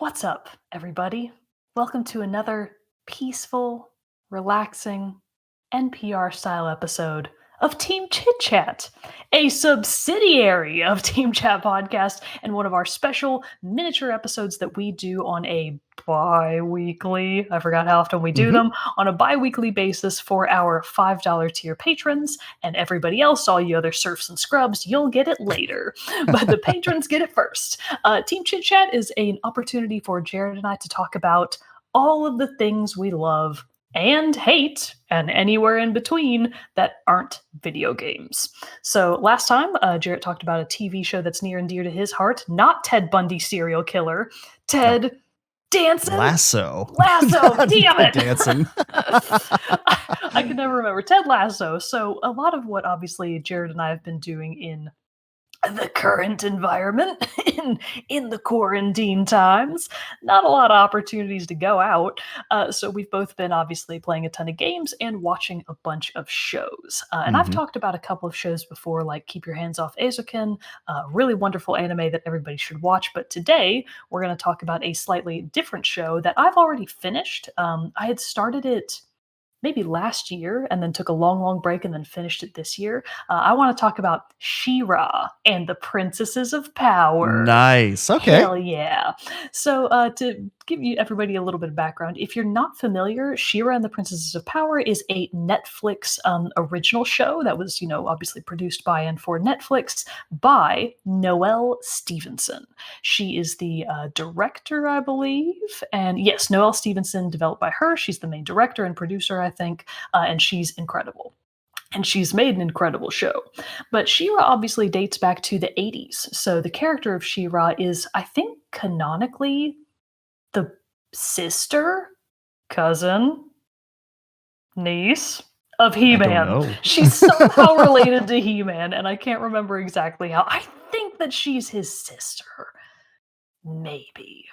What's up, everybody? Welcome to another peaceful, relaxing, NPR style episode of Team Chit Chat, a subsidiary of Team Chat Podcast, and one of our special miniature episodes that we do on a bi weekly, I forgot how often we do Mhm. them, on a bi weekly basis for our $5 tier patrons, and everybody else, all you other serfs and scrubs, you'll get it later. But the patrons get it first. Team Chit Chat is an opportunity for Jerrett and I to talk about all of the things we love and hate, and anywhere in between that aren't video games. So last time, Jarrett talked about a TV show that's near and dear to his heart, not Ted Bundy serial killer, No. Ted Danson Lasso. Lasso. Not Damn Ted it! Danson. I can never remember Ted Lasso. So a lot of what obviously Jared and I have been doing in the current environment in the quarantine times, not a lot of opportunities to go out, so we've both been obviously playing a ton of games and watching a bunch of shows, and I've Mhm. talked about a couple of shows before, like Keep Your Hands Off Eizouken, really wonderful anime that everybody should watch. But today we're going to talk about a slightly different show that I've already finished. I had started it maybe last year and then took a long, long break and then finished it this year. I want to talk about She-Ra and the Princesses of Power. Nice. Okay. Hell yeah. So, to give you everybody a little bit of background, if you're not familiar, She-Ra and the Princesses of Power is a Netflix original show that was, obviously produced by and for Netflix by Noelle Stevenson. She is the director, I believe. And yes, Noelle Stevenson, developed by her. She's the main director and producer, I think. And she's incredible. And she's made an incredible show. But She-Ra obviously dates back to the 80s. So the character of She-Ra is, I think, canonically the sister, cousin, niece of I don't He-Man. know. She's somehow related to He-Man, and I can't remember exactly how. I think that she's his sister. Maybe.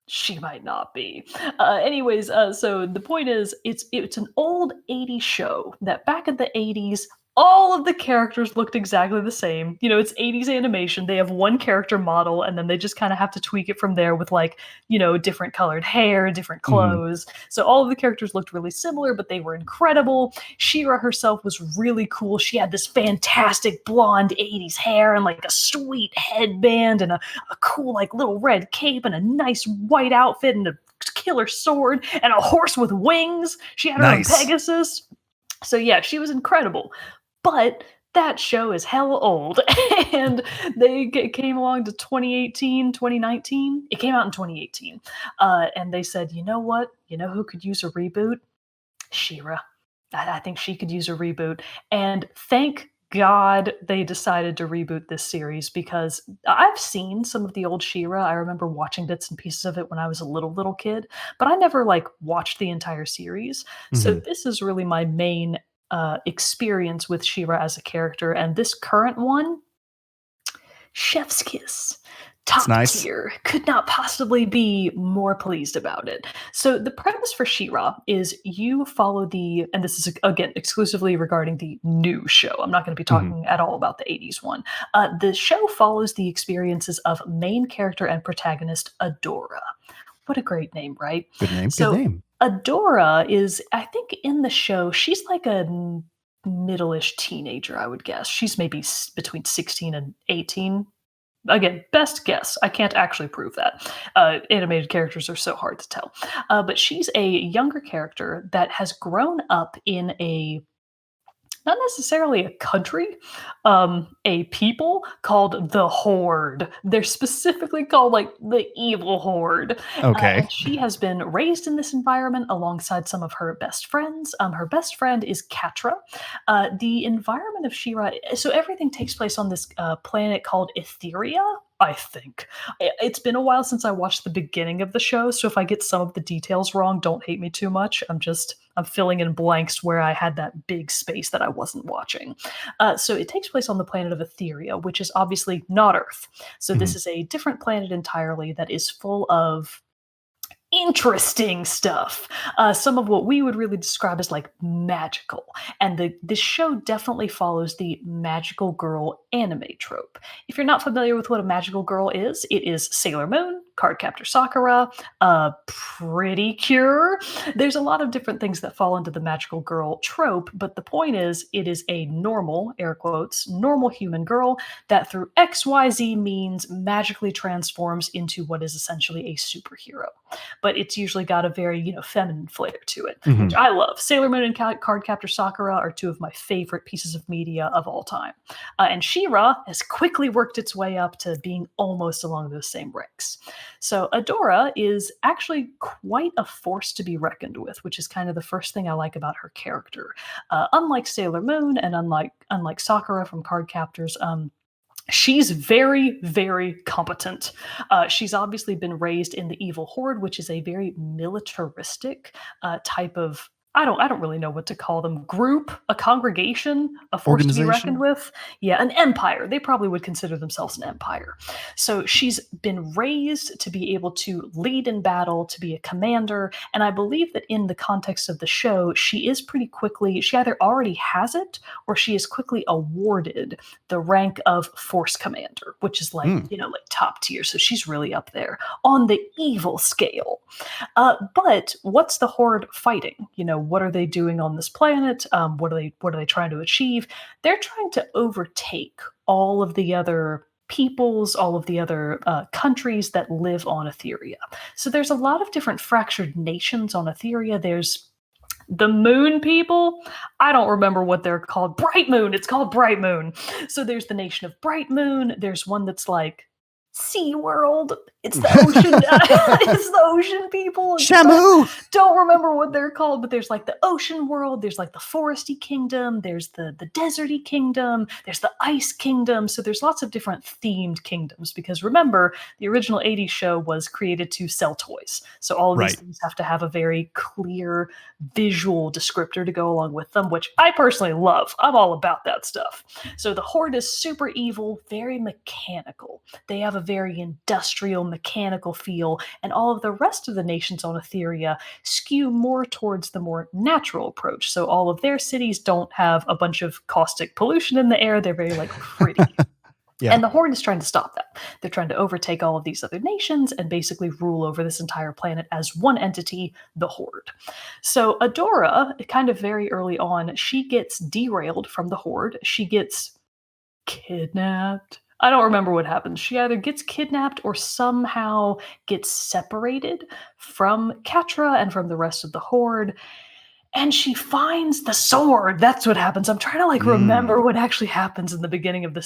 She might not be. Anyways, so the point is, it's an old 80s show that back in the 80s, all of the characters looked exactly the same. It's 80s animation. They have one character model, and then they just kind of have to tweak it from there with like, different colored hair, different Mhm. clothes. So all of the characters looked really similar, but they were incredible. She-Ra herself was really cool. She had this fantastic blonde 80s hair and like a sweet headband and a cool like little red cape and a nice white outfit and a killer sword and a horse with wings. She had her own Nice. Pegasus. So yeah, she was incredible. But that show is hella old and came along to 2018, 2019. It came out in 2018. And they said, you know what? You know who could use a reboot? She-Ra. I think she could use a reboot. And thank God they decided to reboot this series because I've seen some of the old She-Ra. I remember watching bits and pieces of it when I was a little kid, but I never like watched the entire series. So Mhm. this is really my main experience with She-Ra as a character, and this current one, chef's kiss. It's Top nice. tier. Could not possibly be more pleased about it. So the premise for She-Ra is you follow and this is again exclusively regarding the new show. I'm not going to be Mhm. talking at all about the 80s one. The show follows the experiences of main character and protagonist Adora. What a great name, right? Good name. Good So name. Adora is, I think, in the show, she's like a middle-ish teenager, I would guess. She's maybe between 16 and 18. Again, best guess. I can't actually prove that. Animated characters are so hard to tell. But she's a younger character that has grown up in not necessarily a country, a people called the Horde. They're specifically called like the evil Horde. Okay. And she has been raised in this environment alongside some of her best friends. Her best friend is Katra. The environment of She-Ra, so everything takes place on this planet called Etheria. I think it's been a while since I watched the beginning of the show, so if I get some of the details wrong, don't hate me too much. I'm filling in blanks where I had that big space that I wasn't watching. So it takes place on the planet of Etheria, which is obviously not Earth. So this Mhm. is a different planet entirely that is full of interesting stuff. Some of what we would really describe as like magical. And this show definitely follows the magical girl anime trope. If you're not familiar with what a magical girl is, it is Sailor Moon, Cardcaptor Sakura, Pretty Cure. There's a lot of different things that fall into the magical girl trope, but the point is, it is a normal, air quotes, normal human girl that through XYZ means magically transforms into what is essentially a superhero. But it's usually got a very, feminine flair to it, which I love. Sailor Moon and Cardcaptor Sakura are two of my favorite pieces of media of all time. And She-Ra has quickly worked its way up to being almost along those same ranks. So Adora is actually quite a force to be reckoned with, which is kind of the first thing I like about her character. Unlike Sailor Moon and unlike Sakura from Cardcaptors, she's very, very competent. She's obviously been raised in the evil horde, which is a very militaristic type of, I don't really know what to call them. Group, a congregation, a force to be reckoned with. Yeah, an empire. They probably would consider themselves an empire. So she's been raised to be able to lead in battle, to be a commander. And I believe that in the context of the show, she either already has it or she is quickly awarded the rank of force commander, which is like top tier. So she's really up there on the evil scale. But what's the horde fighting? What are they doing on this planet? What are they trying to achieve? They're trying to overtake all of the other peoples, all of the other countries that live on Etheria. So there's a lot of different fractured nations on Etheria. There's the Moon people. I don't remember what they're called. Bright Moon. It's called Bright Moon. So there's the nation of Bright Moon. There's one that's like Sea World. It's the ocean. It's the ocean people. Shamu. Don't remember what they're called, but there's like the ocean world. There's like the foresty kingdom. There's the deserty kingdom. There's the ice kingdom. So there's lots of different themed kingdoms because remember, the original 80s show was created to sell toys. So all of these things have to have a very clear visual descriptor to go along with them, which I personally love. I'm all about that stuff. So the horde is super evil, very mechanical. They have a very industrial, mechanical feel, and all of the rest of the nations on Etheria skew more towards the more natural approach. So all of their cities don't have a bunch of caustic pollution in the air. They're very pretty. Yeah. And the Horde is trying to stop that. They're trying to overtake all of these other nations and basically rule over this entire planet as one entity, the Horde. So Adora, kind of very early on, she gets derailed from the Horde. She gets kidnapped. I don't remember what happens. She either gets kidnapped or somehow gets separated from Catra and from the rest of the Horde. And she finds the sword. That's what happens. I'm trying to remember what actually happens in the beginning of the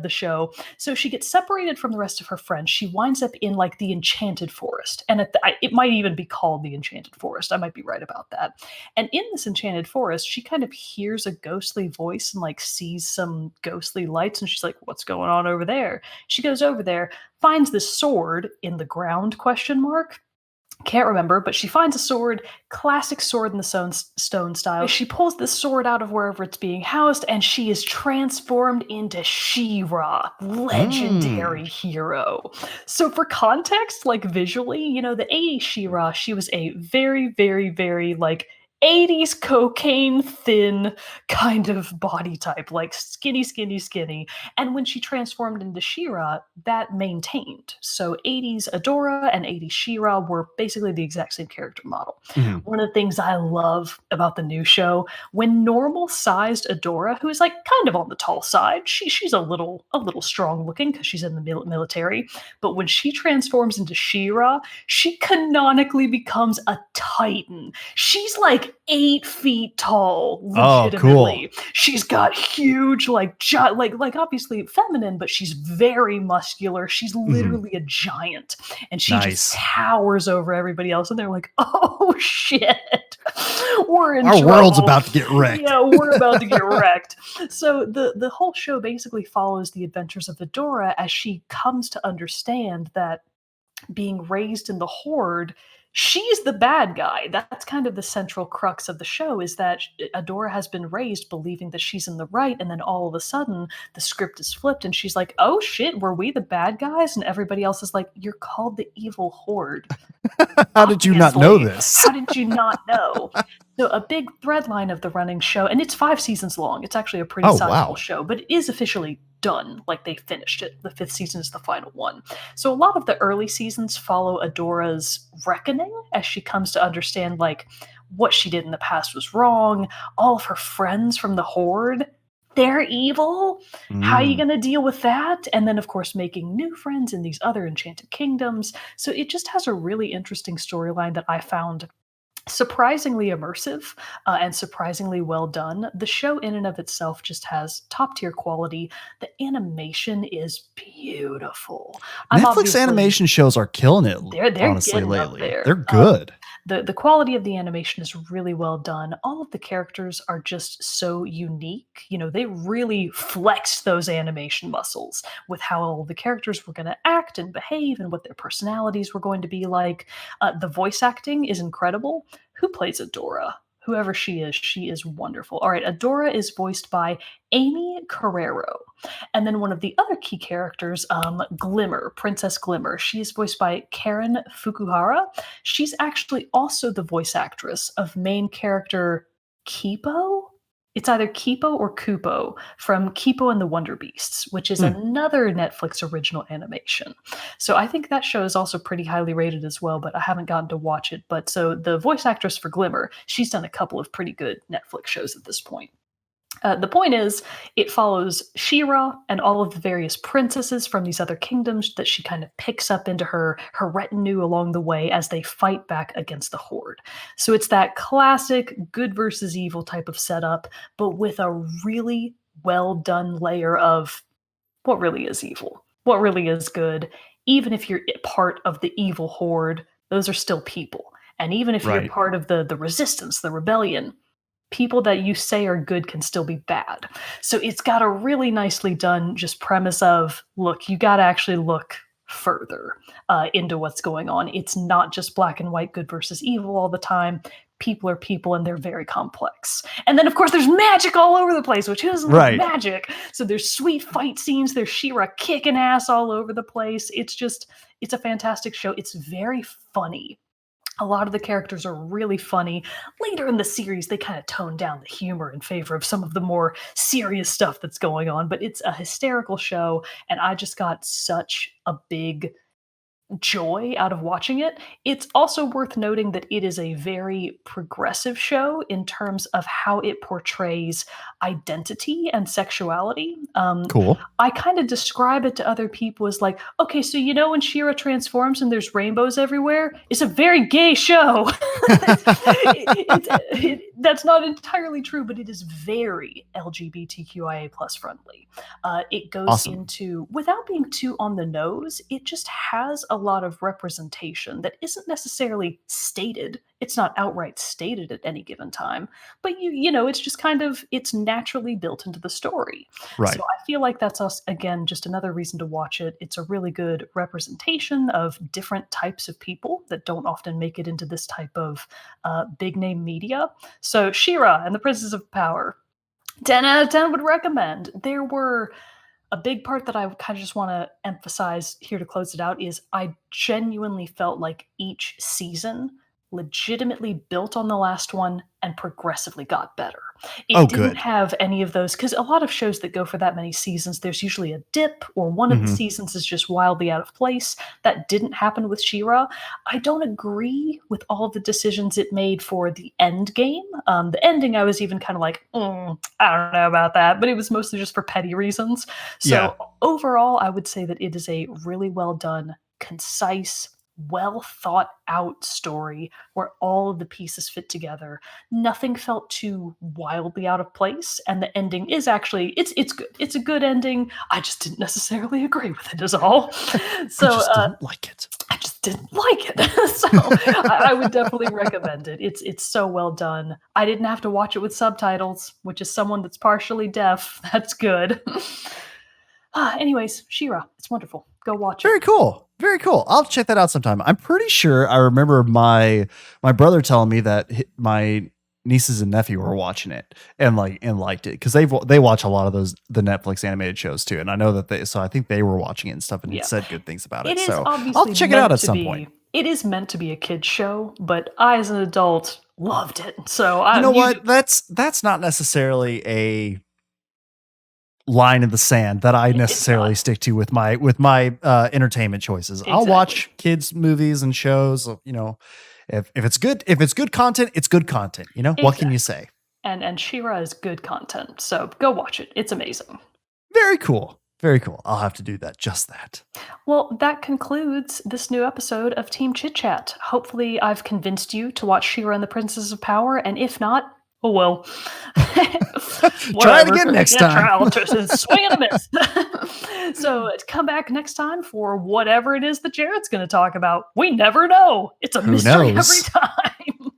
show. So she gets separated from the rest of her friends. She winds up in the Enchanted Forest. And it might even be called the Enchanted Forest. I might be right about that. And in this Enchanted Forest, she kind of hears a ghostly voice and sees some ghostly lights. And she's like, what's going on over there? She goes over there, finds this sword in the ground, ? Can't remember, but she finds a sword, classic sword in the stone style. She pulls this sword out of wherever it's being housed, and she is transformed into She-Ra, legendary hero. So for context, visually, the 80s She-Ra, she was a very, very, very, 80s cocaine thin kind of body type, skinny, skinny, skinny. And when she transformed into She-Ra, that maintained. So 80s Adora and 80s She-Ra were basically the exact same character model. Mm-hmm. One of the things I love about the new show, when normal-sized Adora, who is kind of on the tall side, she's a little strong looking because she's in the military, but when she transforms into She-Ra, she canonically becomes a titan. She's 8 feet tall, legitimately. Oh, cool. She's got huge, obviously feminine, but she's very muscular. She's literally a giant, and she just towers over everybody else. And they're like, "Oh shit, we're in trouble. Our world's about to get wrecked." Yeah, we're about to get wrecked. So the whole show basically follows the adventures of Adora as she comes to understand that being raised in the Horde, she's the bad guy. That's kind of the central crux of the show, is that Adora has been raised believing that she's in the right, and then all of a sudden the script is flipped and she's like, oh shit, were we the bad guys? And everybody else is like, you're called the evil Horde. How did you not know this? How did you not know? So a big thread line of the running show, and it's 5 seasons long. It's actually a pretty sizable show, but it is officially done, like they finished it. The 5th season is the final one. So a lot of the early seasons follow Adora's reckoning as she comes to understand like what she did in the past was wrong. All of her friends from the Horde, they're evil. How are you Mm. going to deal with that? And then, of course, making new friends in these other enchanted kingdoms. So it just has a really interesting storyline that I found surprisingly immersive and surprisingly well done. The show, in and of itself, just has top tier quality. The animation is beautiful. I'm Netflix obviously animation shows are killing it, they're honestly, getting up lately. They're there. good. The quality of the animation is really well done. All of the characters are just so unique. You know, they really flexed those animation muscles with how all the characters were going to act and behave and what their personalities were going to be like. The voice acting is incredible. Who plays Adora? Whoever she is wonderful. All right, Adora is voiced by Amy Carrero. And then one of the other key characters, Glimmer, Princess Glimmer, she is voiced by Karen Fukuhara. She's actually also the voice actress of main character Kipo. It's either Kipo or Kupo from Kipo and the Wonder Beasts, which is Hmm. another Netflix original animation. So I think that show is also pretty highly rated as well, but I haven't gotten to watch it. But so the voice actress for Glimmer, she's done a couple of pretty good Netflix shows at this point. The point is, it follows She-Ra and all of the various princesses from these other kingdoms that she kind of picks up into her retinue along the way as they fight back against the Horde. So it's that classic good versus evil type of setup, but with a really well done layer of what really is evil, what really is good. Even if you're part of the evil Horde, those are still people. And even if you're Right. part of the resistance, the rebellion, people that you say are good can still be bad. So it's got a really nicely done just premise of look, you got to actually look further into what's going on. It's not just black and white, good versus evil all the time. People are people and they're very complex. And then, of course, there's magic all over the place, which isn't like Right. magic. So there's sweet fight scenes. There's She-Ra kicking ass all over the place. It's a fantastic show. It's very funny. A lot of the characters are really funny. Later in the series, they kind of tone down the humor in favor of some of the more serious stuff that's going on, but it's a hysterical show, and I just got such a big joy out of watching it. It's also worth noting that it is a very progressive show in terms of how it portrays identity and sexuality. Cool. I kind of describe it to other people as like, okay, so you know when She-Ra transforms and there's rainbows everywhere, it's a very gay show. That's not entirely true, but it is very LGBTQIA plus friendly. It goes Awesome. into, without being too on the nose, it just has a lot of representation that isn't necessarily stated. It's not outright stated at any given time, but you know, it's just kind of, it's naturally built into the story. So Right. I feel like that's us again, just another reason to watch it. It's a really good representation of different types of people that don't often make it into this type of big name media. So She-Ra and the Princess of Power, 10 out of 10 would recommend. There were a big part that I kind of just want to emphasize here to close it out is I genuinely felt like each season legitimately built on the last one and progressively got better. Oh, It didn't good. have any of those because a lot of shows that go for that many seasons, there's usually a dip or one of the Mhm. seasons is just wildly out of place. That didn't happen with She-Ra. I don't agree with all the decisions it made for the end game. The ending, I was even kind of like, I don't know about that, but it was mostly just for petty reasons. Yeah. So overall, I would say that it is a really well done, concise, well thought out story where all of the pieces fit together. Nothing felt too wildly out of place, and the ending is actually it's good. It's a good ending. I just didn't necessarily agree with it, is all. I So just didn't like it. I just didn't like it. So I would definitely recommend it. It's so well done. I didn't have to watch it with subtitles, which is someone that's partially deaf. That's good. Anyways, She-Ra, it's wonderful. Go watch it. Very cool. Very cool. I'll check that out sometime. I'm pretty sure I remember my brother telling me that my nieces and nephew were watching it and liked it because they watch a lot of the Netflix animated shows too, and I know that I think they were watching it and stuff and Yeah. said good things about It it. is So I'll obviously check it out meant at to some be. point. It is meant to be a kid's show, but I, as an adult, loved it. So You know what? That's not necessarily a line in the sand that I It's necessarily not. stick to with my entertainment choices. I'll Exactly. watch kids movies and shows, if it's good content, it's good content, What can you Exactly. say? And She-Ra is good content, so go watch it. It's amazing. Very cool. Very cool. I'll have to do that. Just that. Well, that concludes this new episode of Team Chit Chat. Hopefully, I've convinced you to watch She-Ra and the Princess of Power, and if not, oh well. Try it Whatever. again next Yeah, time. I'll just swing and a miss. So come back next time for whatever it is that Jarrett's going to talk about. We never know. It's a Who mystery every knows? time.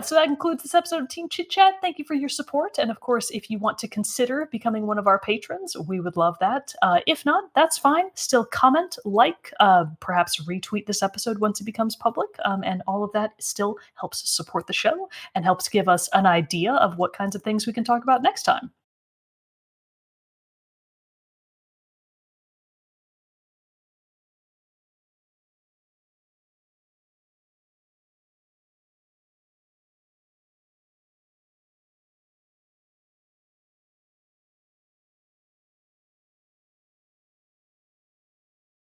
So that concludes this episode of Team Chit Chat. Thank you for your support. And of course, if you want to consider becoming one of our patrons, we would love that. If not, that's fine. Still comment, like, perhaps retweet this episode once it becomes public. And all of that still helps support the show and helps give us an idea of what kinds of things we can talk about next time.